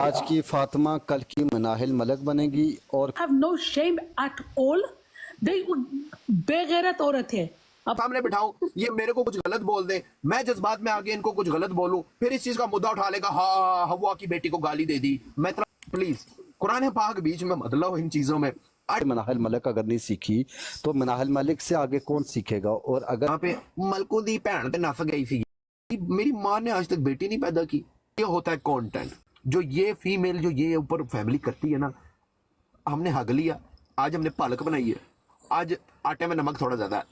आज की फातिमा कल की मनाहिल मलक बनेगी और have no shame at all. They बेगैरत औरत है। अब सामने बिठाऊं, ये मेरे को कुछ गलत बोल दे, मैं जज्बात में आगे इनको कुछ गलत बोलूं, फिर इस चीज का मुद्दा उठा लेगा, हाँ हवा की बेटी को गाली दे दी। मैं प्लीज कुरान पाक बीच में मत लाओ इन चीजों में। मनाहिल मलक अगर नहीं सीखी तो मनाहिल मलिक से आगे कौन सीखेगा। और अगर यहाँ पे मलकों दी भैन ते नस गई थी, मेरी माँ ने आज तक बेटी नहीं पैदा की। ये होता है कंटेंट जो ये फीमेल जो ये ऊपर फैमिली करती है ना। हमने हग लिया, आज हमने पालक बनाई है, आज आटे में नमक थोड़ा ज्यादा है,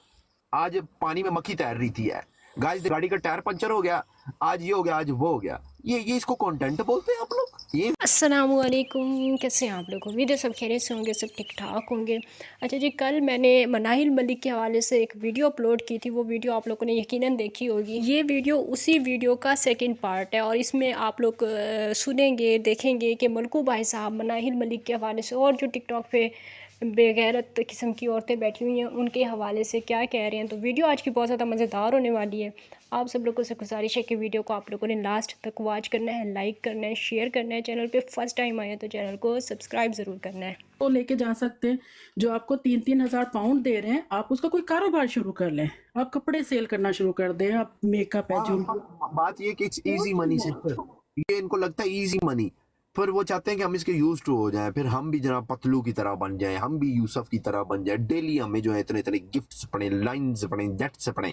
आज पानी में मक्खी तैर रही थी, गाइस गाड़ी का टायर पंचर हो गया, आज ये हो गया, आज वो हो गया। ये इसको कंटेंट बोलते हैं आप लोग। ये अस्सलामुअलैकुम, कैसे हैं आप लोग? उम्मीद है सब खैरियत से होंगे, सब ठीक ठाक होंगे। अच्छा जी, कल मैंने मनाहिल मलिक के हवाले से एक वीडियो अपलोड की थी, वो वीडियो आप लोगों ने यकीनन देखी होगी। ये वीडियो उसी वीडियो का सेकंड पार्ट है और इसमें आप लोग सुनेंगे, देखेंगे कि मलकू भाई साहब मनाहिल मलिक के हवाले से और जो टिकटॉक पे बेगैरत किस्म की औरतें बैठी हुई हैं उनके हवाले से क्या कह रहे हैं। तो वीडियो आज की बहुत ज़्यादा मज़ेदार होने वाली है। आप सब लोगों से गुजारिश है कि वीडियो को आप लोगों ने लास्ट तक वॉच करना है, लाइक करना है, शेयर करना है। चैनल पे फर्स्ट टाइम आए हैं तो चैनल को सब्सक्राइब ज़रूर करना है। तो लेके जा सकते हैं जो आपको 3-3 हज़ार पाउंड दे रहे हैं, आप उसका कोई कारोबार शुरू कर लें। आप कपड़े सेल करना शुरू कर दें, आप मेकअप है जो बात ये कि इजी मनी से, ये इनको लगता है इजी मनी, फिर वो चाहते हैं कि हम इसके यूज टू हो जाएं, फिर हम भी जनाब पतलू की तरह बन जाएं, हम भी यूसुफ की तरह बन जाएं, डेली हमें जो है इतने इतने गिफ्ट्स पड़े, लाइन्स पड़े, जेट्स पड़े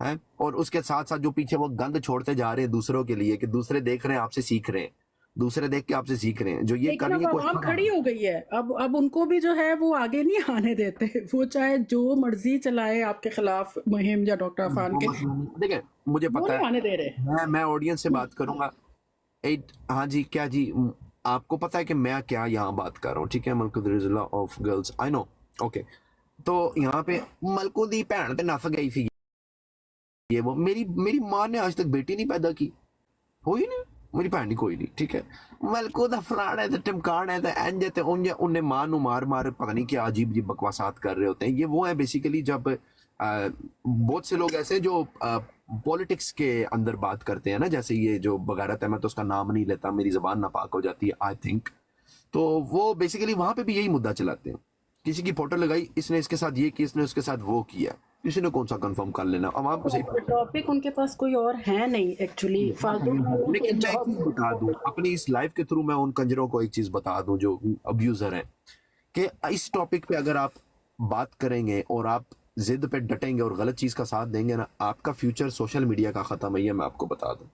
हैं। और उसके साथ साथ जो पीछे वो गंद छोड़ते जा रहे हैं दूसरों के लिए, कि दूसरे देख रहे हैं आपसे सीख रहे हैं, दूसरे देख के आपसे सीख रहे हैं, जो ये करने की आवाम खड़ी हो गई है। अब उनको भी जो है वो आगे नहीं आने देते। वो चाहे जो मर्जी चलाए आपके खिलाफ मुहिम या डॉक्टर अफान के, देखिए मुझे पता है, आने दे रहे। मैं ऑडियंस से बात करूंगा। हाँ जी, क्या जी, आपको पता है कि मैं क्या यहाँ बात कर रहा हूँ, ठीक है? मलकुल of girls, I know, okay. तो यहाँ पे मलकू दी भैन ते नस गई थी, ये वो मेरी माँ ने आज तक बेटी नहीं पैदा की, हुई नहीं, मेरी भैन नहीं कोई नहीं, ठीक है? मलकू दा फलान है, टिमकान है, इंज ते उंज, उन्हें माँ नू मार मार पता नहीं क्या अजीब अजीब बकवासात कर रहे होते हैं। ये वो है बेसिकली जब बहुत से लोग ऐसे जो पॉलिटिक्स के अंदर बात करते हैं ना, जैसे ये जो बगैरत है, मैं तो उसका नाम नहीं लेता, मेरी जबान नापाक हो जाती है आई थिंक। तो वो बेसिकली वहां पे भी यही मुद्दा चलाते हैं, किसी की फोटो लगाई, इसने इसके साथ ये किया, इसने उसके साथ वो किया, किसी ने कौन सा कंफर्म कर लेना। अब आपको सही टॉपिक उनके पास कोई और है नहीं एक्चुअली फालतू। लेकिन मैं एक चीज बता दूं, अपनी इस लाइफ के थ्रू मैं उन कंजरों को एक चीज बता दूं जो अब्यूजर हैं, कि इस टॉपिक पे अगर आप बात करेंगे और आप जिद पे डटेंगे और गलत चीज का साथ देंगे ना, आपका फ्यूचर सोशल मीडिया का खत्म है, ये मैं आपको बता दूं।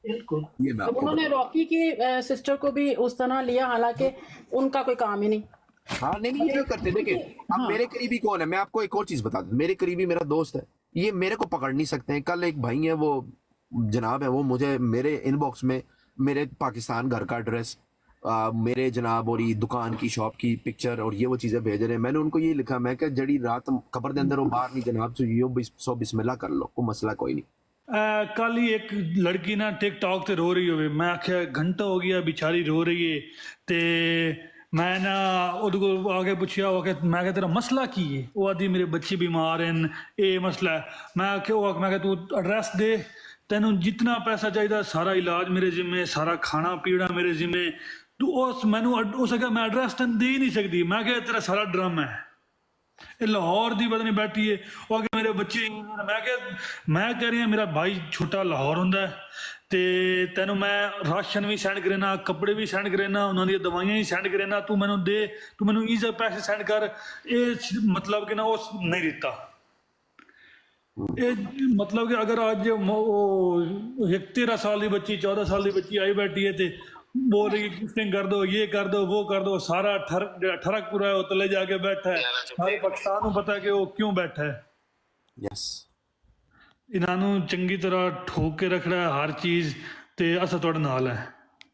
बिल्कुल, ये मैं आपको उन्होंने रॉकी की सिस्टर को भी उस तरह लिया, हालांकि उनका कोई काम ही नहीं। हाँ नहीं ये करते। देखिए अब मेरे करीबी कौन है, मैं आपको एक और चीज बता दूं, मेरे करीबी मेरा दोस्त है, ये मेरे को पकड़ नहीं सकते हैं। कल एक भाई है, वो जनाब है, वो मुझे मेरे इनबॉक्स में मेरे पाकिस्तान घर का एड्रेस, मेरे जनाब और ये दुकान की शॉप की पिक्चर और ये वो चीजें भेज रहे हैं। मैंने उनको ये लिखा, मैं क्या जड़ी रात कब्र के अंदर वो बाहर नहीं जनाब, तो यो सो बिस्मिल्लाह कर लो, कोई मसला कोई नहीं। कल ही एक लड़की ना टिकटॉक ते रो रही होवे, मैं आख्या घंटा हो गया बेचारी रो रही है, ते मैं ना उहदे को आगे पुछया, मैं क्या तेरा मसला की है? वो आदि मेरे बच्चे बीमार हैं, ये मसला है। मैं क्या तू एड्रैस दे, तेन जितना पैसा चाहिए सारा इलाज मेरे जिम्मे, सारा खाना पीना मेरे जिम्मे, तू उस मैनू उस मैं एड्रैस तेन दे ही नहीं सकती। मैं क्या तेरा सारा ड्रामा है, ये लाहौर दी पता नहीं बैठी है, वो आगे मेरे बच्चे, मैं कह रही हूँ मेरा भाई छोटा लाहौर होंदा है, ते तेनों मैं राशन भी सेंड करेना, कपड़े भी सेंड करेना, उन्होंने दवाइयां भी सेंड करेना, तू मैनू दे, तू मैनू ईज़ा पैसे सेंड कर। ये मतलब कि ना उस नहीं देता। ये मतलब कि अगर आज एक 13 साल की बच्ची, 14 साल की बच्ची आई बैठी है, तो बोल रही गिफ्टिंग कर दो, ये कर दो, वो कर दो, सारा ठरक पूरा है, वो तले जाके बैठा है। सारे पाकिस्तान को पता है कि वो क्यों बैठा है। यस, इन्हों चंगी तरह ठोक के रख रहा है हर चीज, ते असा तुहाडे नाल है।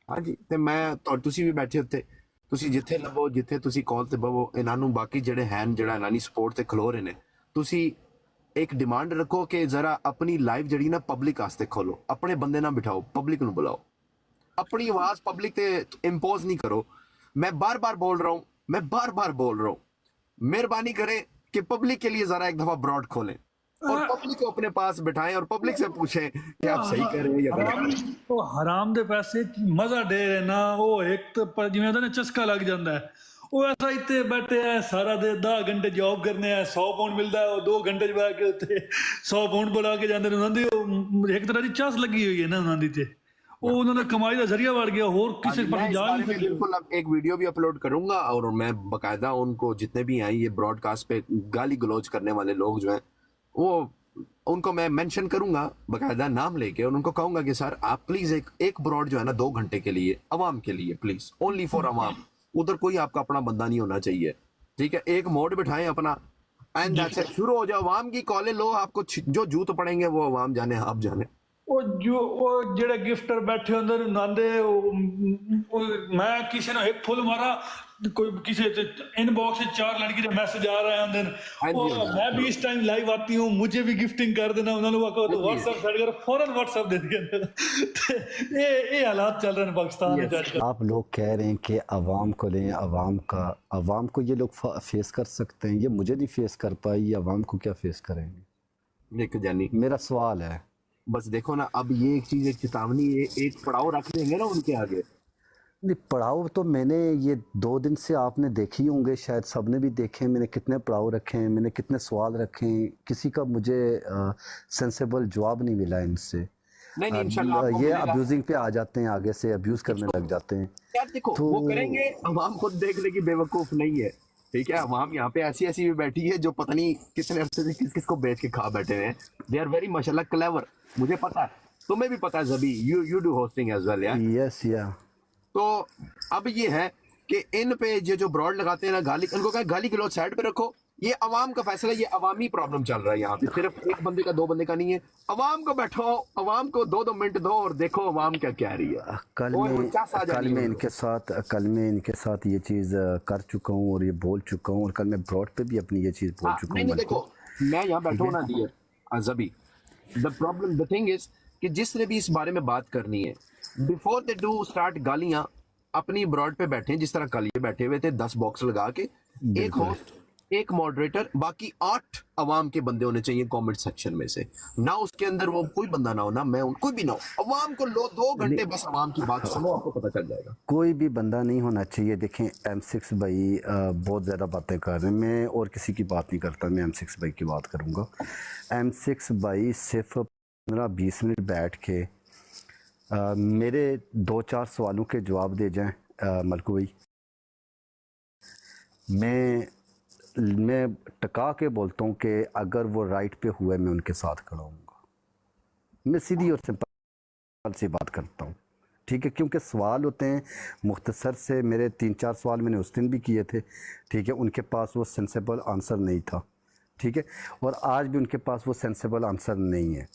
हाँ जी, ते मैं तुसी भी बैठे उत्ते, तुसी जिथे लभो, जिथे तुसी कॉल ते बवो, इन्हों बाकी जेडे हैं जेड़ा इन्हां सपोर्ट ते खलो रहे ने, तुसी एक डिमांड रखो कि जरा अपनी लाइफ जड़ी ना पब्लिक आस्ते खोलो, अपने बंदे ना बिठाओ, पब्लिक नु बुलाओ, अपनी आवाज पब्लिक ते इम्पोज नहीं करो। मैं बार बार बोल रहा हूं, मैं बार बार बोल रहा हूं, मेहरबानी करें कि पब्लिक के लिए जरा एक दफा ब्रॉड खोलें, और पब्लिक को अपने पास बिठाएं और पब्लिक से पूछें कि आप सही कर रहे हो या गलत। ਉਹ ਹਰਾਮ ਦੇ ਪੈਸੇ ਚ ਮਜ਼ਾ ਡੇ ਰਹੇ ਨਾ ਉਹ ਇੱਕ ਤਾਂ ਜਿਵੇਂ ਹੁੰਦਾ ਨਾ ਚਸਕਾ ਲੱਗ ਜਾਂਦਾ ਹੈ ਉਹ ਐਸਾ ਇੱਥੇ ਬੈਠੇ ਆ ਸਾਰਾ ਦੇ 10 ਘੰਟੇ ਜੌਬ ਕਰਨੇ ਆ 100 ਪਾਉਂਡ ਮਿਲਦਾ ਹੈ ਉਹ 2 ਘੰਟੇ ਚ ਬੈ ਕੇ ਉੱਤੇ 100 ਪਾਉਂਡ ਬੁਲਾ ਕੇ ਜਾਂਦੇ ਨੇ ਉਹਨਾਂ ਦੀ ਉਹ ਇੱਕ ਤਰ੍ਹਾਂ ਦੀ ਚਸ ਲੱਗੀ ਹੋਈ ਹੈ ਨਾ ਉਹਨਾਂ ਦੀ ਤੇ ਉਹ ਉਹਨਾਂ ਦਾ ਕਮਾਈ ਦਾ ਜ਼ਰੀਆ ਬਣ ਗਿਆ ਹੋਰ ਕਿਸੇ मैं ਪਾਸੇ इस ਜਾ बारे नहीं में सकते बिल्कुल अब एक वीडियो भी अपलोड करूंगा और मैं बकायदा उनको जितने भी हैं ये ब्रॉडकास्ट पे गाली गलौज करने वाले लोग जो हैं वो उनको मैं मेंशन करूंगा बकायदा नाम लेके और उनको कहूंगा कि सर आप प्लीज एक ब्रॉड जो है ना 2 घंटे के लिए अवाम के लिए प्लीज ओनली फॉर अवाम, उधर कोई आपका अपना बंदा नहीं होना चाहिए, ठीक है। एक मोड बिठाएं अपना एंड दैट्स इट, शुरू हो जाओ। अवाम की कॉलें लो, आपको जो जूत पड़ेंगे वो अवाम जाने आप जाने। ਉਹ ਜਿਹੜੇ ਗਿਫਟਰ ਬੈਠੇ ਹੁੰਦੇ ਨੇ ਨਾਂਦੇ ਮੈਂ ਕਿਸੇ ਨੂੰ ਇੱਕ ਫੁੱਲ ਮਾਰਾ कोई किसी इनबॉक्स से 4 लड़की के मैसेज आ रहे हैं मैं भी इस टाइम लाइव आती हूँ मुझे भी गिफ्टिंग कर देना उन्होंने तो व्हाट्सएप सेंड कर फौरन व्हाट्सएप दे दिया ये हालात चल रहे हैं पाकिस्तान में आजकल। आप लोग कह रहे हैं कि अवाम को लें, अवाम को ये लोग फेस कर सकते हैं, ये मुझे नहीं फेस कर पाई, ये अवाम को क्या फेस करेंगे? देखो जानी मेरा सवाल है बस देखो ना, अब ये एक चीज एक चेतावनी एक पड़ाव रख देंगे ना उनके आगे। नहीं पड़ाव तो मैंने ये 2 दिन से आपने देखे ही होंगे, शायद सबने भी देखे हैं, मैंने कितने पड़ाव रखे हैं, मैंने कितने सवाल रखे हैं, किसी का मुझे सेंसेबल जवाब नहीं मिला इनसे। नहीं इंशाल्लाह आपको ये मिलेगा। अब्यूजिंग पे आ जाते हैं, आगे से अब्यूज करने लग जाते हैं। यार देखो तो वो करेंगे, अवाम खुद देख ले कि बेवकूफ नहीं है, ठीक है। अवाम यहाँ पे ऐसी भी बैठी है जो पता नहीं कितने अरसे से किस किस को बेच के खा बैठे हैं। दे आर वेरी माशाल्लाह क्लेवर, मुझे पता है, तुम्हें भी पता है Jabi, you do hosting as well यार। यस या तो अब ये है कि इन पे ये जो ब्रॉड लगाते हैं ना गाली, इनको कहा गाली गलौज साइड पे रखो, ये अवाम का फैसला, ये अवामी प्रॉब्लम चल रहा है यहाँ पे, सिर्फ एक बंदे का 2 बंदे का नहीं है। अवाम को बैठो, अवाम को 2-2 मिनट दो और देखो अवाम क्या कह रही है। कल मैं इनके साथ ये चीज़ कर चुका हूँ और ये बोल चुका हूँ, और कल मैं ब्रॉड पे भी अपनी ये चीज़ बोल चुका हूँ। नहीं देखो मैं यहाँ बैठा हूँ ना डियर अजबी, the problem the thing is कि जिसने भी इस बारे में बात करनी है, बिफोर दे डू स्टार्ट गालियां अपनी ब्रॉड पे बैठे, जिस तरह कल ये बैठे हुए थे 10 बॉक्स लगा के, एक होस्ट, एक मॉडरेटर, बाकी 8 अवाम के बंदे होने चाहिए कमेंट सेक्शन में से ना, उसके अंदर वो कोई बंदा ना हो, ना मैं कोई भी ना हो, अवाम को लो 2 घंटे बस अवाम की बात सुनो, आपको पता चल जाएगा। कोई भी बंदा नहीं होना चाहिए। देखें M6 भाई बहुत ज़्यादा बातें कर रहे हैं, मैं और किसी की बात नहीं करता, मैं M6 भाई की बात करूँगा। M6 भाई सिर्फ 15-20 मिनट बैठ के मेरे 2-4 सवालों के जवाब दे जाएं मलकू भाई, मैं टका के बोलता हूँ कि अगर वो राइट पे हुए मैं उनके साथ खड़ा हूँगा। मैं सीधी और सिंपल सी बात करता हूँ, ठीक है, क्योंकि सवाल होते हैं मुख्तसर से, मेरे 3-4 सवाल मैंने उस दिन भी किए थे, ठीक है, उनके पास वो सेंसेबल आंसर नहीं था, ठीक है, और आज भी उनके पास वो सेंसेबल आंसर नहीं है,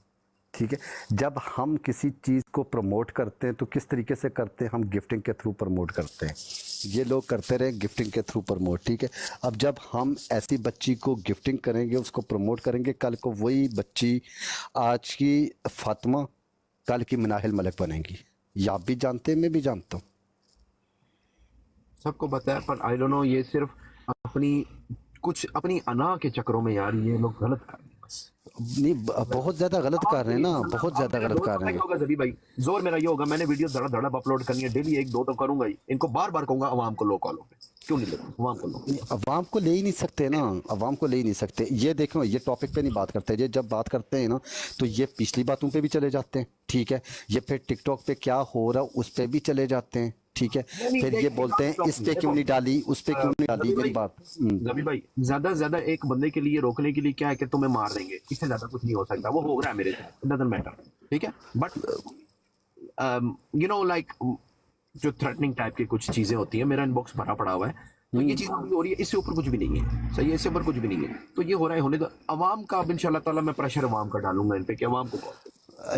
ठीक है। जब हम किसी चीज़ को प्रमोट करते हैं तो किस तरीके से करते हैं, हम गिफ्टिंग के थ्रू प्रमोट करते हैं, ये लोग करते रहे गिफ्टिंग के थ्रू प्रमोट, ठीक है। अब जब हम ऐसी बच्ची को गिफ्टिंग करेंगे, उसको प्रमोट करेंगे, कल को वही बच्ची आज की फातिमा कल की मनाहिल मलिक बनेगी, ये आप भी जानते हैं, मैं भी जानता हूँ, सबको पता है, पर आई डोंट नो, ये सिर्फ अपनी अना के चक्करों में यार ये लोग गलत कर रहे हैं बस। नहीं बहुत ज़्यादा गलत कर रहे हैं ना, बहुत ज़्यादा गलत कर रहे हैं। होगा जबी भाई, जोर मेरा ये होगा, मैंने वीडियो धड़ा अपलोड करनी है डेली, 1-2 तो करूंगा ही, इनको बार कहूंगा अवाम को लो कॉलों पे, क्यों नहीं लेते अवाम को लो, अवाम को ले ही नहीं सकते ना, अवाम को ले ही नहीं सकते। ये देखो ये टॉपिक पे नहीं बात करते, ये जब बात करते हैं ना तो ये पिछली बातों पे भी चले जाते हैं, ठीक है, ये फिर टिकटॉक पे क्या हो रहा है उस पे भी चले जाते हैं, ठीक है, फिर ये बोलते हैं इस पे क्यों नहीं डाली, उस पे क्यों नहीं डाली। मेरी बात जबी भाई, ज्यादा से ज्यादा एक बंदे के लिए रोकने के लिए क्या है कि तुम्हें मार देंगे, इससे ज्यादा कुछ नहीं हो सकता, वो हो रहा है मेरे साथ, डजंट मैटर, ठीक है, बट यू नो लाइक जो थ्रेटनिंग टाइप की कुछ चीजें होती है, मेरा इनबॉक्स भरा पड़ा हुआ है, तो ये चीज हो रही है, इससे ऊपर कुछ भी नहीं है, सही है, इससे ऊपर कुछ भी नहीं है, तो ये हो रहा है, होने दो अवाम का। अब इंशाल्लाह ताला मैं प्रेशर अवाम का डालूंगा इन पे कि अवाम को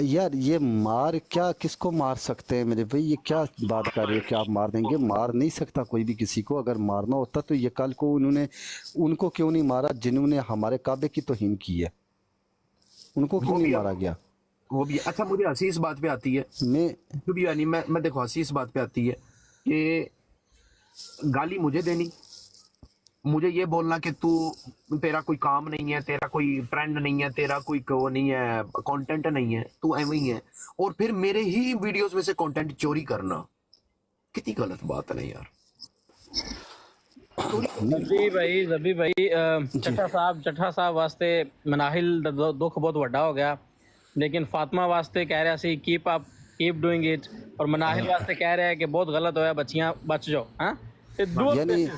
यार ये मार क्या, किसको मार सकते हैं मेरे भाई, ये क्या बात कर रहे हो कि आप मार देंगे, मार नहीं सकता कोई भी किसी को, अगर मारना होता तो ये कल को उनको क्यों नहीं मारा जिन्होंने हमारे काबे की तौहीन की है, उनको क्यों नहीं मारा गया, वो भी। अच्छा मुझे हंसी इस बात पे आती है, मैं देखो हंसी इस बात पे आती है कि गाली मुझे देनी, मुझे ये बोलना कि तू तेरा कोई काम नहीं है, तेरा कोई ट्रेंड नहीं है, तेरा कोई वो नहीं है, कंटेंट नहीं है, तू ऐਵੇਂ ही है, और फिर मेरे ही वीडियोस में से कंटेंट चोरी करना कितनी गलत बात है ना यार। जबी भाई चट्ठा साहब वास्ते मनाहिल दा दुख बहुत वड्डा हो गया, लेकिन फातिमा वास्ते कह रहा सी कीप डूइंग इट, और मनाहिल वास्ते कह रहा है कि बहुत गलत होया, बच्चियां बच जाओ। हाँ यानी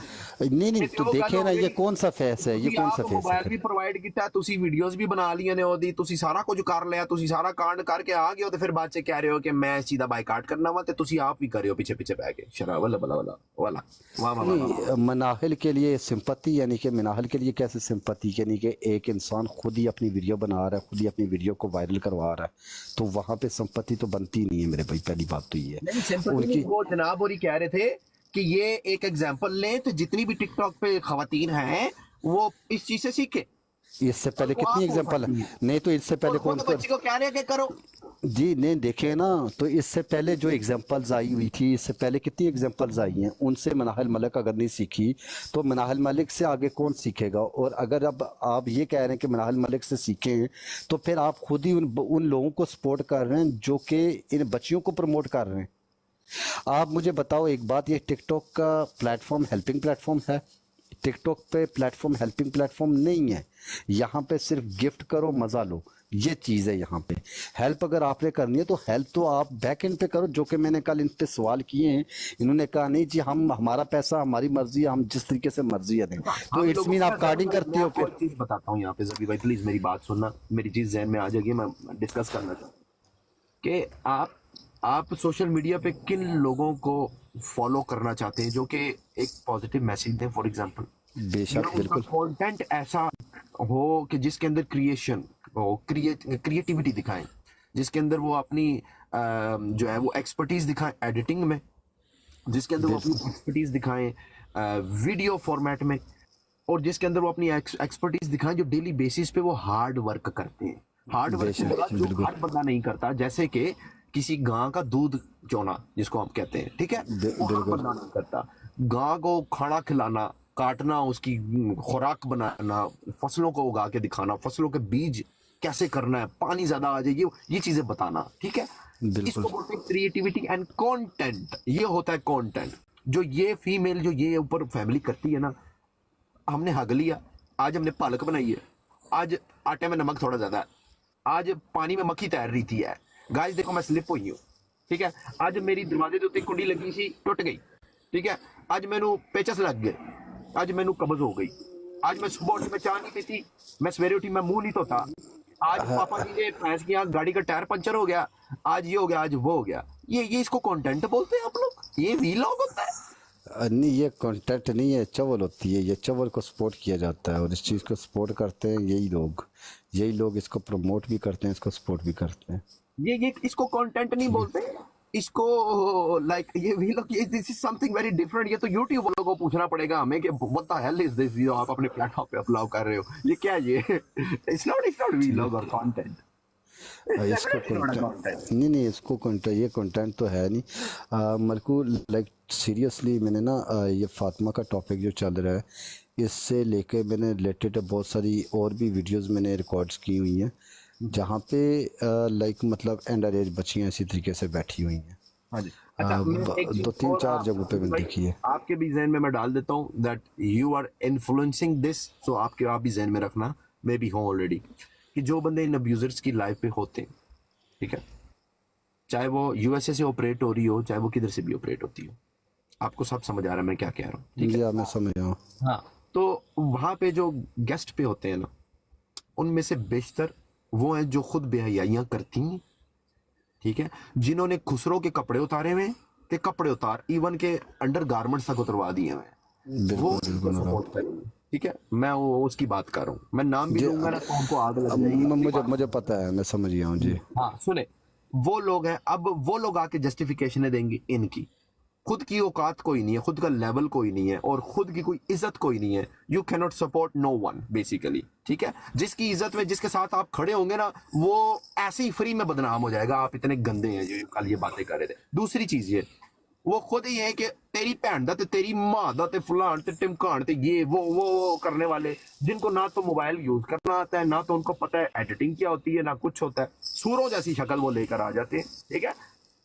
नहीं तो देखे ना, ये कौन सा फेस है, ये कौन सा फेस मोबाइल है। भी प्रोवाइड ਕੀਤਾ, ਤੁਸੀਂ ਵੀਡੀਓਜ਼ ਵੀ ਬਣਾ ਲਈਆਂ ਨੇ ਉਹਦੀ, ਤੁਸੀਂ ਸਾਰਾ ਕੁਝ ਕਰ ਲਿਆ, ਤੁਸੀਂ ਸਾਰਾ ਕਾਂਡ ਕਰਕੇ ਆ ਗਏ ਹੋ, ਤੇ ਫਿਰ ਬਾਅਦ ਚ ਕਹਿ ਰਹੇ ਹੋ ਕਿ ਮੈਂ ਇਸ ਚੀਜ਼ ਦਾ ਬਾਈਕਾਟ ਕਰਨਾ ਵਾ, ਤੇ ਤੁਸੀਂ ਆਪ ਵੀ ਕਰਿਓ ਪਿੱਛੇ ਪਿੱਛੇ ਬਹਿ ਕੇ शराब वाला वाला वाला वाला वाह वाह वाह। नहीं, मनाहिल के लिए सिंपत्ति, यानी कि मनाहिल के लिए कैसे सिंपत्ति, यानी कि एक इंसान खुद ही अपनी वीडियो बना रहा है, खुद ही अपनी वीडियो को वायरल करवा रहा है, तो वहाँ पे सिंपत्ति तो बनती नहीं है मेरे भाई। पहली बात तो ये है उनकी। वो जनाब और कह रहे थे कि ये एक एग्जांपल लें, तो जितनी भी टिकटॉक पे खवातीन हैं वो इस चीज से सीखे। इससे पहले तो कितनी आप एग्जांपल कौन है, नहीं तो इससे पहले कौन बच्ची को कह रहे हैं कि करो जी नहीं देखे ना, तो इससे पहले जो एग्जांपल्स आई हुई थी, इससे पहले कितनी एग्जांपल्स आई हैं, उनसे मनाहिल मलिक अगर नहीं सीखी तो मनाहिल मलिक से आगे कौन सीखेगा। और अगर अब आप ये कह रहे हैं कि मनाहिल मलिक से सीखें, तो फिर आप खुद ही उन लोगों को सपोर्ट कर रहे हैं जो कि इन बच्चियों को प्रमोट कर रहे हैं। आप मुझे बताओ एक बात, ये टिकटॉक का प्लेटफॉर्म हेल्पिंग प्लेटफॉर्म है? टिकटॉक पे प्लेटफॉर्म हेल्पिंग प्लेटफॉर्म नहीं है। यहाँ पे सिर्फ गिफ्ट करो, मज़ा लो, ये चीज़ है। यहाँ पे हेल्प अगर आपने करनी है तो हेल्प तो आप बैक एंड पे करो, जो कि मैंने कल इन पे सवाल किए हैं, इन्होंने कहा नहीं जी हम हमारा पैसा हमारी मर्जी है, हम जिस तरीके से मर्जी है दें। तो इट्स मीन आप कार्डिंग करते हो। फिर चीज बताता हूँ यहाँ पे जबी भाई, प्लीज मेरी बात सुनना, मेरी चीज जहन में आ जाएगी, मैं डिस्कस करना चाहता हूँ कि आप सोशल मीडिया पे किन लोगों को फॉलो करना चाहते हैं जो कि एक पॉजिटिव मैसेज दें। फॉर एग्जांपल बेशक बिल्कुल कंटेंट ऐसा हो कि जिसके अंदर क्रिएशन हो, क्रिएटिविटी दिखाएं, जिसके अंदर वो अपनी जो है वो एक्सपर्टीज दिखाएं एडिटिंग में, जिसके अंदर वो अपनी एक्सपर्टीज दिखाएं वीडियो फॉर्मेट में, और जिसके अंदर वो अपनी एक्सपर्टीज दिखाएं जो डेली बेसिस पे वो हार्ड वर्क करते हैं। हार्ड वर्क जो हर बंदा नहीं करता, जैसे कि किसी गां का दूध चोना जिसको हम कहते हैं, ठीक है, वो हर बंदा नहीं करता। गां को खाना खिलाना, काटना, उसकी खुराक बनाना, फसलों को उगा के दिखाना, फसलों के बीज कैसे करना है, पानी ज्यादा आ जाए, ये चीजें बताना, ठीक है। इसको बोलते हैं क्रिएटिविटी एंड कंटेंट। ये होता है कंटेंट जो ये फीमेल जो ये ऊपर फैमिली करती है ना, हमने हग लिया, आज हमने पालक बनाई है, आज आटे में नमक थोड़ा ज्यादा है, आज पानी में मक्खी तैर रही थी, गाइस देखो मैं स्लिप हुई हूँ, ठीक है, आज मेरी दरवाजे के उत्ते कुंडी लगी सी टुट गई, ठीक है, आज मैनू पेचस लग गए, आज मैनू कब्ज हो गई, आज मैं सुबह उठी मैं चाय नहीं पीती, मैं सवेरे उठी मैं मुंह नहीं धोता, आज पापा जी ने भैंस की गाड़ी का टायर पंचर हो गया, आज ये हो गया, आज वो हो गया। ये इसको कंटेंट बोलते हैं आप लोग? ये वीलॉग होता है? नहीं, ये कंटेंट नहीं है, चवल होती है। ये चवल को सपोर्ट किया जाता है और इस चीज़ को सपोर्ट करते हैं यही लोग इसको प्रमोट भी करते हैं, इसको सपोर्ट भी करते हैं। ये इसको कंटेंट नहीं बोलते, इसको लाइक ये भी लोग, ये this is something very different. ये तो यूट्यूब वालों को पूछना पड़ेगा हमें कि what the hell is this, जो आप अपने प्लेटफॉर्म पे अपलोड कर रहे हो, ये क्या है? ये इट्स नॉट वीलॉग और कंटेंट। इसको कंटेंट नहीं, इसको कंटेंट, ये कंटेंट तो है नहीं। मलकू लाइक सीरियसली मैंने ना ये फातिमा का टॉपिक जो चल रहा है, इससे लेके मैंने रिलेटेड बहुत सारी और भी वीडियोस मैंने रिकॉर्ड्स की हुई हैं जहाँ पे लाइक मतलब अंडर एज बच्चियाँ इसी तरीके से बैठी हुई हैं। हाँ जी, अच्छा, 2-3-4 जगहों पे मैंने देखी है। आपके भी जहन में मैं डाल देता हूँ that you are influencing this, so आप भी जहन में रखना, मे बी हो ऑलरेडी, कि जो बंदे इन अब्यूजर्स की लाइफ पे होते हैं, ठीक है, चाहे वो यूएसए से ऑपरेट हो रही हो, चाहे वो किधर से भी ऑपरेट होती हो, आपको सब समझ आ रहा है मैं क्या कह रहा हूँ, ठीक है? मैं समझ रहा हूँ। हाँ, तो वहाँ पे जो गेस्ट पे होते हैं ना, उनमें से बेशतर वो हैं जो खुद बेहयाइयाँ करती हैं, ठीक है, जिन्होंने खुसरो के कपड़े उतारे हुए, के कपड़े उतार इवन के अंडर गारमेंट्स तक उतरवा दिए हुए, वो सपोर्ट करेंगे, ठीक है। मैं वो उसकी बात कर रहा हूँ, मैं नाम भी लूंगा ना तो उनको आग लग जाएगी। मुझे पता है, मैं समझ गया हूँ जी। हाँ सुने, वो लोग हैं, अब वो लोग आके जस्टिफिकेशन देंगे इनकी, खुद की औकात कोई नहीं है, खुद का लेवल कोई नहीं है, और खुद की कोई इज्जत कोई नहीं है। You can not support no one basically, ठीक है। जिसकी इज्जत में जिसके साथ आप खड़े होंगे ना, वो ऐसे ही फ्री में बदनाम हो जाएगा, आप इतने गंदे हैं जो कल ये बातें कर रहे थे। दूसरी चीज ये, वो खुद ही है कि तेरी भैन दा ते तेरी मां दा ते फलान ते टिमकान ते ये वो करने वाले, जिनको ना तो मोबाइल यूज करना आता है, ना तो उनको पता है एडिटिंग क्या होती है, ना कुछ होता है, सूरों जैसी शक्ल वो लेकर आ जाते हैं। ठीक है,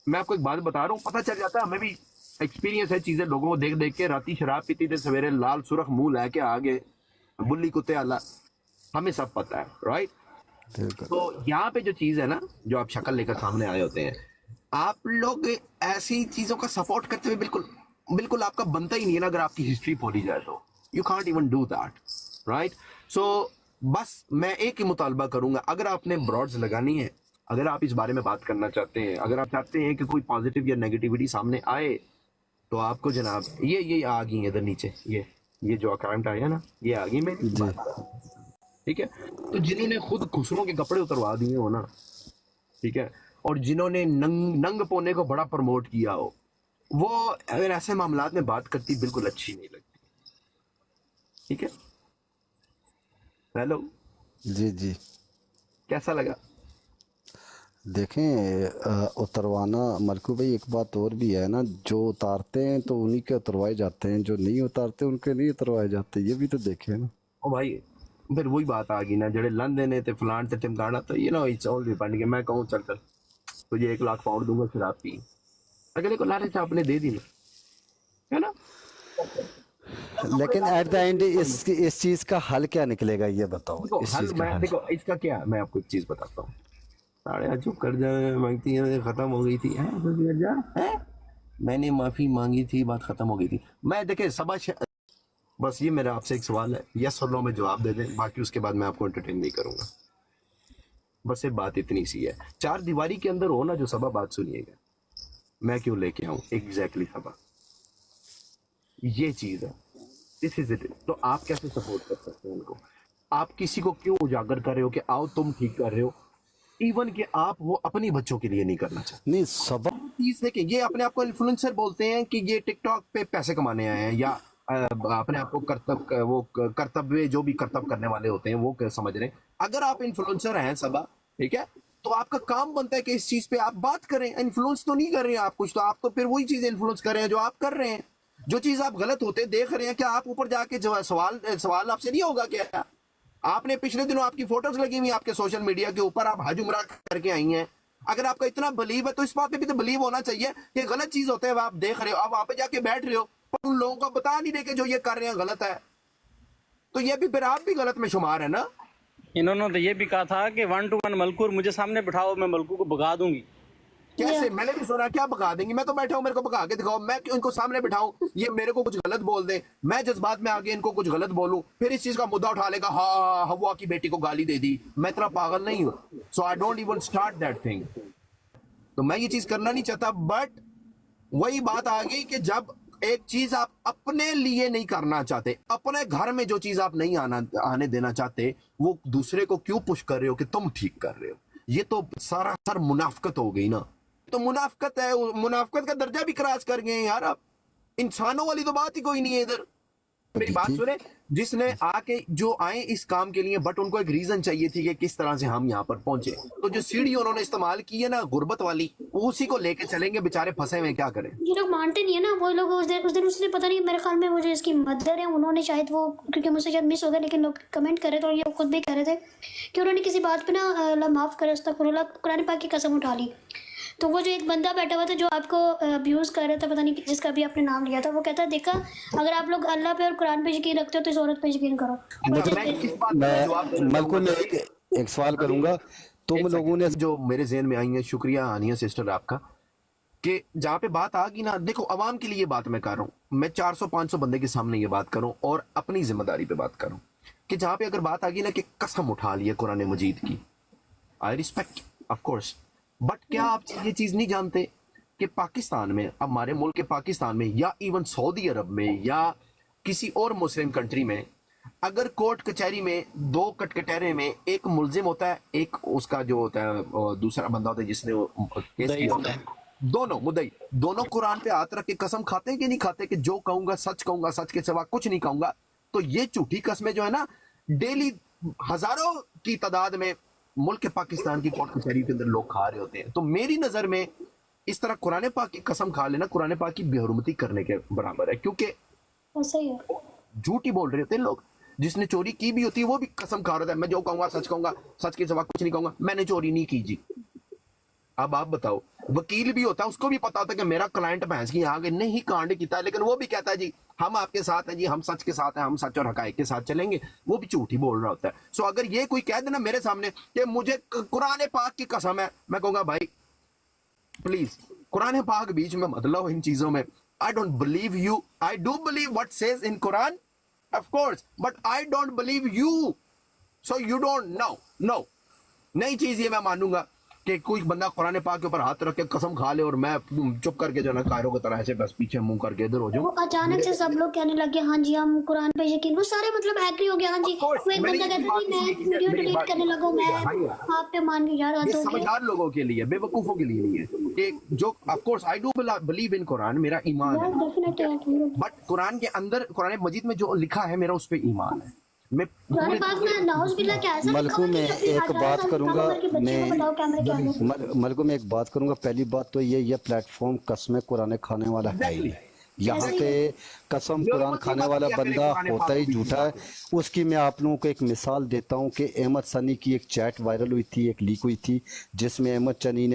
मैं आपको एक बात बता रहा हूँ, पता चल जाता है, हमें भी एक्सपीरियंस है चीजें, लोगों को देख देख के। राती शराब पीती थे, सवेरे लाल सुरख मुंह लेके आगे बुल्ली कुत्ते आला, हमें सब पता है, राइट। तो यहाँ पे जो चीज है ना, जो आप शक्ल लेकर सामने आए होते हैं, आप लोग ऐसी चीजों का सपोर्ट करते हुए बिल्कुल बिल्कुल आपका बनता ही नहीं है ना। अगर आपकी हिस्ट्री बोली जाए तो you can't even do that, right. So बस मैं एक ही मुतालबा करूंगा, अगर आपने ब्रॉड्स लगानी है, अगर आप इस बारे में बात करना चाहते हैं, अगर आप चाहते हैं कि कोई पॉजिटिव या नेगेटिविटी सामने आए, तो आपको जनाब ये आ गई है इधर नीचे, ये जो अकाउंट आया ना, ये आ गई मेरी बात। ठीक है, तो जिन्होंने खुद खुसरों के कपड़े उतरवा दिए हो ना, ठीक है, और जिन्होंने नंग पोने को बड़ा प्रमोट किया हो, वो अगर ऐसे मामलात में बात करती बिल्कुल अच्छी नहीं लगती। ठीक है, हेलो जी जी, कैसा लगा? देखें उतरवाना मलकू भाई, एक बात और भी है ना, जो उतारते हैं तो उन्हीं के उतरवाए जाते हैं, जो नहीं उतारते उनके नहीं उतरवाए जाते, ये भी तो देखे ना। ओ भाई, फिर वही बात आ गई ना, जड़े लंदे ने ते फलान ते टिमकाना, तो ये ना इट्स ऑल डिपेंड कि मैं कहूँ चल चल तुझे 1 लाख पाउंड दूंगा शराब पी, अगले को लालच आपने दे दी ना, है ना। लेकिन एट द एंड इस चीज का हल क्या निकलेगा, ये बताओ। देखो इस हल, चीज का मैं हल देखो इसका क्या, मैं आपको एक चीज बताता हूँ। साढ़े चुप कर जा, मांगती है, खत्म हो गई थी, मैंने माफी मांगी थी, बात खत्म हो गई थी। मैं देखे बस ये मेरा आपसे एक सवाल है, यस और नो में जवाब दे दें, बाकी उसके बाद मैं आपको एंटरटेन नहीं करूंगा। बस ये बात इतनी सी है, 4 दीवारी के अंदर हो ना जो सबा, बात सुनिएगा, मैं क्यों लेके आऊं एग्जैक्टली सबा, ये चीज है, दिस इज इट। तो आप कैसे सपोर्ट कर सकते हैं उनको? आप किसी को क्यों उजागर कर रहे हो कि आओ तुम ठीक कर रहे हो, इवन कि आप वो अपनी बच्चों के लिए नहीं करना चाहते। नहीं सब चीज देखें, ये अपने आप को इन्फ्लुएंसर बोलते हैं कि ये टिकटॉक पे पैसे कमाने आए हैं, या अपने आप को कर्तव्य जो भी कर्तव्य करने वाले होते हैं वो समझ रहे हैं। अगर आप इन्फ्लुएंसर हैं सबा, ठीक है, तो आपका काम बनता है कि इस चीज पे आप बात करें। इन्फ्लुएंस तो नहीं कर रहे हैं आप कुछ, तो आप तो फिर वही चीज इन्फ्लुएंस कर रहे हैं जो आप कर रहे हैं। जो चीज आप गलत होते देख रहे हैं, क्या आप ऊपर जाके जो सवाल आपसे नहीं होगा क्या? आपने पिछले दिनों आपकी फोटोज लगी हुई आपके सोशल मीडिया के ऊपर, आप हज उमरा करके आई हैं। अगर आपका इतना बिलीव है तो इस बात पे भी तो बिलीव होना चाहिए कि गलत चीज होते हैं आप देख रहे हो, आप वहां पे जाके बैठ रहे हो, पर उन लोगों को बता नहीं रहे कि जो ये कर रहे हैं गलत है, तो ये भी फिर आप भी गलत में शुमार है ना। इन्होंने तो ये भी कहा था कि 1 to 1 मलकू मुझे सामने बिठाओ, मैं मलकू को भगा दूंगी। कैसे? मैंने भी सुना, क्या भगा देंगी? मैं तो बैठा हूँ, मेरे को भगा के दिखाओ, मैं क्यों इनको सामने बिठाऊं, ये मेरे को कुछ गलत बोल दे, मैं जज्बात में आगे इनको कुछ गलत बोलूं, फिर इस चीज का मुद्दा उठा लेगा, हाँ हवा की बेटी को गाली दे दी। मैं इतना पागल नहीं हूं, so I don't even start that thing. तो मैं ये चीज करना नहीं चाहता, बट वही बात आ गई कि जब एक चीज आप अपने लिए नहीं करना चाहते, अपने घर में जो चीज आप नहीं आने देना चाहते, वो दूसरे को क्यों पुश कर रहे हो कि तुम ठीक कर रहे हो? ये तो सारा सर मुनाफकत हो गई ना। तो मुनाफकत है, मुनाफकत का दर्जा भी क्रॉस कर गए यार आप। इंसानों वाली तो बात ही कोई नहीं है इधर। मेरी बात सुने, जिसने आके जो आए इस काम के लिए, बट उनको एक रीजन चाहिए थी कि किस तरह से हम यहाँ पर पहुंचे, तो जो सीढ़ी उन्होंने इस्तेमाल की है ना गुर्बत वाली, उसी को लेके चलेंगे। बेचारे फंसे हुए, क्या करें? ये लोग मानते नहीं है ना, वो लोग उस दिन उसने पता नहीं, मेरे ख्याल में वो जो इसकी मदर है उन्होंने शायद वो, क्योंकि मुझसे शायद मिस हो गया, लेकिन लोग कमेंट कर रहे थे और ये खुद भी कह रहे थे कि उन्होंने किसी बात पे ना, अल्लाह माफ़ करे, अस्तगफुरुल्लाह, कुरान पाक की कसम उठा ली। तो वो जो एक बंदा बैठा हुआ था जो आपको अब्यूज़ कर रहा था, पता नहीं जिसका भी आपने नाम लिया था, वो कहता देखा अगर आप लोग अल्लाह पे और कुरान पे यकीन रखते हो तो इस औरत पे यकीन करो। मैं मलकू में एक सवाल करूंगा, तुम लोगों ने जो मेरे जहन में आई है, शुक्रिया आनिया सिस्टर आपका, कि जहाँ पे बात आ गई ना, देखो अवाम के लिए बात मैं कर रहा हूँ, मैं 400-500 बंदे के सामने ये बात करूँ और अपनी जिम्मेदारी पे बात करूँ कि जहाँ पे अगर बात आ गई ना कि कसम उठा ली है कुरान मजीद की, I respect of course, but क्या आप ये चीज नहीं जानते कि पाकिस्तान में, हमारे मुल्क के पाकिस्तान में, या इवन सऊदी अरब में, या किसी और मुस्लिम कंट्री में, अगर कोर्ट कचहरी में 2 कटकटहरे में एक मुलजिम होता है, एक उसका जो होता है दूसरा बंदा होता है जिसने केस किया होता है, दोनों मुद्दई, दोनों कुरान पे हाथ रख के कसम खाते हैं कि नहीं खाते कि जो कहूंगा सच के सिवा कुछ नहीं कहूंगा? तो ये झूठी कस्में जो है ना, डेली हजारों की तादाद में मुल्क के पाकिस्तान की कोर्ट कचहरी के अंदर लोग खा रहे होते हैं। तो मेरी नजर में इस तरह कुरान पाक की कसम खा लेना कुरान पाक की बेहुरमती करने के बराबर है, क्योंकि ऐसा ही है। झूठ ही बोल रहे होते हैं लोग। जिसने चोरी की भी होती है वो भी कसम खा रहा है, मैं जो कहूंगा, सच के सिवा कुछ नहीं कहूंगा, मैंने चोरी नहीं की जी। अब आप बताओ, वकील भी होता है, उसको भी पता होता है कि मेरा क्लाइंट भैंस की आगे नहीं कांड किया, लेकिन वो भी कहता है जी हम आपके साथ हैं जी, हम सच के साथ हैं, हम सच और हकायक के साथ चलेंगे, वो भी झूठ ही बोल रहा होता है। सो अगर ये कोई कह देना मेरे सामने कि मुझे कुरान पाक की कसम है, मैं कहूंगा भाई प्लीज कुरान पाक बीच में मत लाओ इन चीजों में। I don't believe you, I do believe what says in Quran of course, but I don't believe you, so you don't know. No, नई चीज ये मैं मानूंगा कि कोई बंदा कुरान पाक के ऊपर हाथ रख के कसम खा ले और मैं चुप करके जो ना कायरों की तरह ऐसे बस पीछे मुंह करके इधर हो वो जाऊं। अचानक से सब लोग कहने लगे हाँ जी हम कुरान पे यकीन, वो सारे मतलब एग्री हो गया हाँ जी। वो एक बंदा कहता है मैं वीडियो डिलीट करने लगा, मैं आप पे मान के यार ये आते हो समझदार लोगों के लिए, बेवकूफों के लिए नहीं है। कि जो of course I do believe in Quran, मेरा ईमान है, डेफिनेटली। बट कुरान के अंदर कुरान मजीद में जो लिखा है मेरा उस पर ईमान है। मैं कुरान पाक में नाउज बिल्ला क्या ऐसा मलकू में एक बात करूंगा, बताओ कैमरे के आगे। मलकू में एक बात करूंगा। पहली बात तो ये प्लेटफॉर्म कसमें कुरान खाने वाला है ही नहीं। यहाँ पे कसम कुरान खाने वाला बंदा होता ही झूठा है। उसकी मैं आप लोगों को एक मिसाल देता हूँ कि अहमद सनी की एक चैट वायरल हुई थी, एक लीक हुई थी, जिसमें अहमद सनी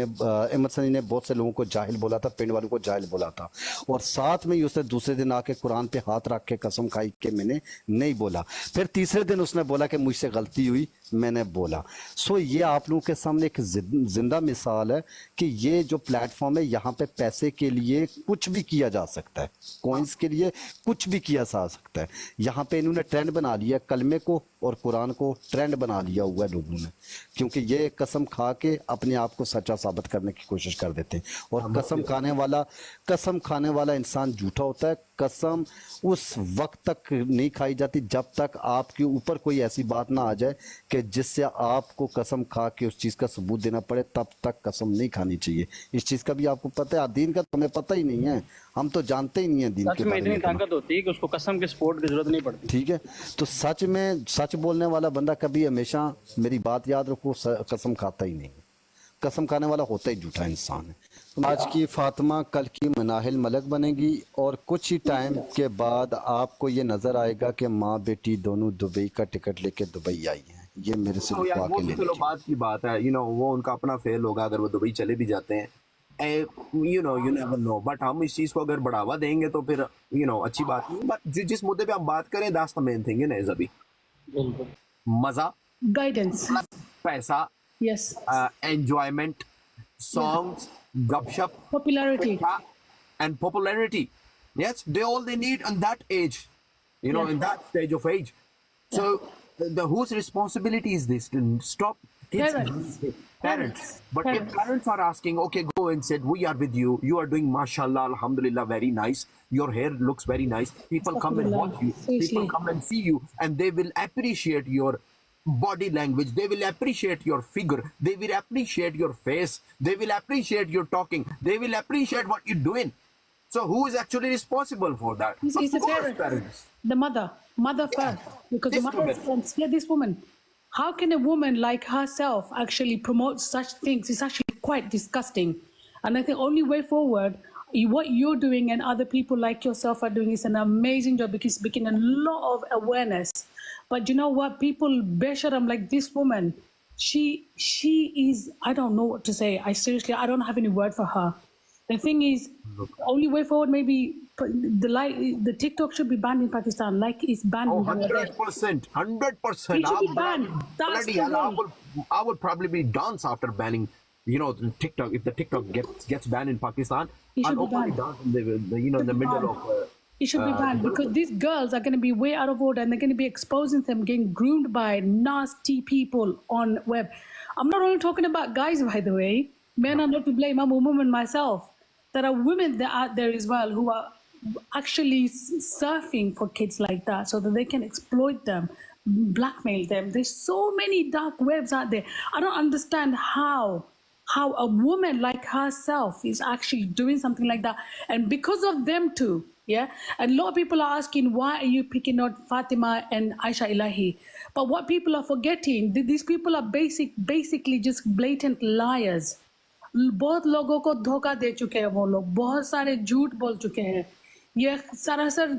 ने बहुत से लोगों को जाहिल बोला था, पिंड वालों को जाहिल बोला था, और साथ में ही उसने दूसरे दिन आके कुरान पे हाथ रख के कसम खाई कि मैंने नहीं बोला। फिर तीसरे दिन उसने बोला कि मुझसे गलती हुई, मैंने बोला। सो ये आप लोगों के सामने एक जिंदा मिसाल है कि ये जो प्लेटफॉर्म है, यहाँ पे पैसे के लिए कुछ भी किया जा सकता है, कॉइंस के लिए कुछ भी किया जा सकता है। यहाँ पे इन्होंने ट्रेंड बना लिया, कलमे को और कुरान को ट्रेंड बना लिया हुआ है लोगों ने, क्योंकि ये कसम खा के अपने आप को सच्चा साबित करने की कोशिश कर देते हैं। और कसम खाने वाला इंसान झूठा होता है। कसम उस वक्त तक नहीं खाई जाती जब तक आपके ऊपर कोई ऐसी बात ना आ जाए कि जिससे आपको कसम खा के उस चीज़ का सबूत देना पड़े, तब तक कसम नहीं खानी चाहिए। इस चीज़ का भी आपको पता है, दीन का तो हमें पता ही नहीं है, हम तो जानते ही नहीं है दीन सच के में बारे इतनी में। ताकत होती है कि उसको कसम के सपोर्ट की जरूरत नहीं पड़ती। ठीक है, तो सच बोलने वाला बंदा कभी हमेशा, मेरी बात याद रखो, कसम खाता ही नहीं। कसम खाने वाला होता ही झूठा इंसान है। आज की फातिमा कल की मनाहिल मलक बनेगी, और कुछ ही टाइम के बाद आपको ये नजर आएगा कि माँ बेटी दोनों दुबई का टिकट लेके दुबई आई हैं। ये मेरे से तो यार वो ले तो चलो बात की बात है, यू नो वो उनका अपना फेल होगा अगर वो दुबई चले भी जाते हैं, यू नेवर नो। बट हम इस चीज को अगर बढ़ावा देंगे तो फिर अच्छी बात नहीं। बट जिस मुद्दे पे हम बात करें, दैट्स द मेन थिंग है अभी, मजा, गाइडेंस, पैसा, yes, enjoyment, songs, gupshup, popularity, and popularity. Yes, they need on that age, in that stage of age. So, whose responsibility is this to stop kids? Parents. But if parents are asking, okay, go and said, we are with you. You are doing, mashallah, alhamdulillah, very nice. Your hair looks very nice. People come and watch you. People come and see you, and they will appreciate your body language, they will appreciate your figure, they will appreciate your face, they will appreciate your talking, they will appreciate what you're doing. So who is actually responsible for that? It's the parents. The mother first, because the mother is, this woman. How can a woman like herself actually promote such things? It's actually quite disgusting. And I think only way forward, what you're doing and other people like yourself are doing is an amazing job, because it's making a lot of awareness. But you know what? People, Besharam, like this woman, she is, I don't know what to say. I don't have any word for her. The thing is, only way forward, maybe the TikTok should be banned in Pakistan, like it's banned in Bangladesh. 100%. It should be banned. That's Bloody the hell, way. I would probably be dance after banning, the TikTok. If the TikTok gets banned in Pakistan, It should I'll be openly banned. dance in the middle of. It should be banned, because these girls are going to be way out of order, and they're going to be exposing them, getting groomed by nasty people on web. I'm not only talking about guys, by the way. Men are not to blame. I'm a woman myself. There are women that out there as well who are actually surfing for kids like that, so that they can exploit them, blackmail them. There's so many dark webs out there. I don't understand how a woman like herself is actually doing something like that. And because of them too, yeah, and a lot of people are asking, why are you picking out Fatima and Aisha Ilahi? But what people are forgetting, these people are basically just blatant liars. बहुत लोगों को धोखा दे चुके हैं वो लोग, बहुत सारे झूठ बोल चुके हैं। ये सरासर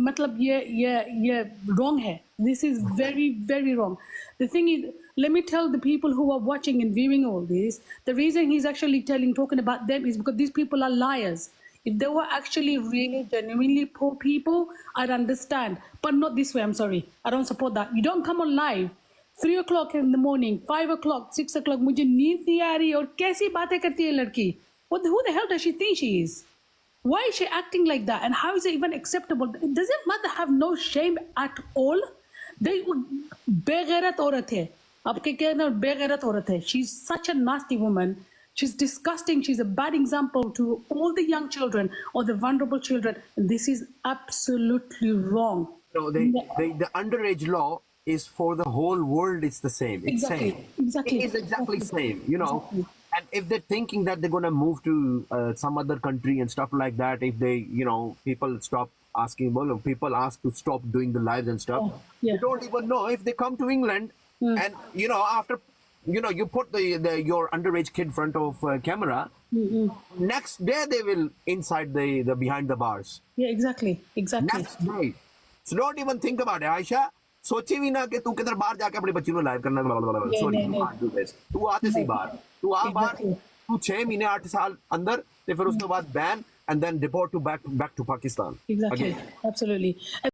मतलब ये wrong है. This is very, very wrong. The thing is, let me tell the people who are watching and viewing all this, the reason he's actually talking about them is because these people are liars. If they were actually really genuinely poor people, I'd understand, but not this way. I'm sorry, I don't support that. You don't come on live 3 o'clock in the morning, 5 o'clock, 6 o'clock, मुझे नींद नहीं आ रही और कैसी बातें करती है लड़की? Who the hell does she think she is? Why is she acting like that? And how is it even acceptable? Does it mother have no shame at all? They बेगैरत औरत है, आपके कहना बेगैरत औरत है. She's such a nasty woman. She's disgusting. She's a bad example to all the young children or the vulnerable children. And this is absolutely wrong. No, the underage law is for the whole world. It's the same. It's Exactly. same. Exactly. It is exactly same. You know. Exactly. And if they're thinking that they're gonna move to some other country and stuff like that, if they, you know, people stop asking, well, people ask to stop doing the lives and stuff. Oh, yeah. You don't even know if they come to England and you know after. You know, you put your underage kid in front of camera. Next day they will inside the behind the bars. Yeah, exactly. Exactly. Next day. So don't even think about it, Aisha. सोची भी ना कि तू किधर बाहर जाके अपनी बच्ची को लाइव करना सॉरी डू दिस तू आते सी बाहर तू आ बाहर तू 6 महीने 8 साल अंदर ते फिर उसके बाद ban and then deport to back to Pakistan. Exactly. Again. Absolutely.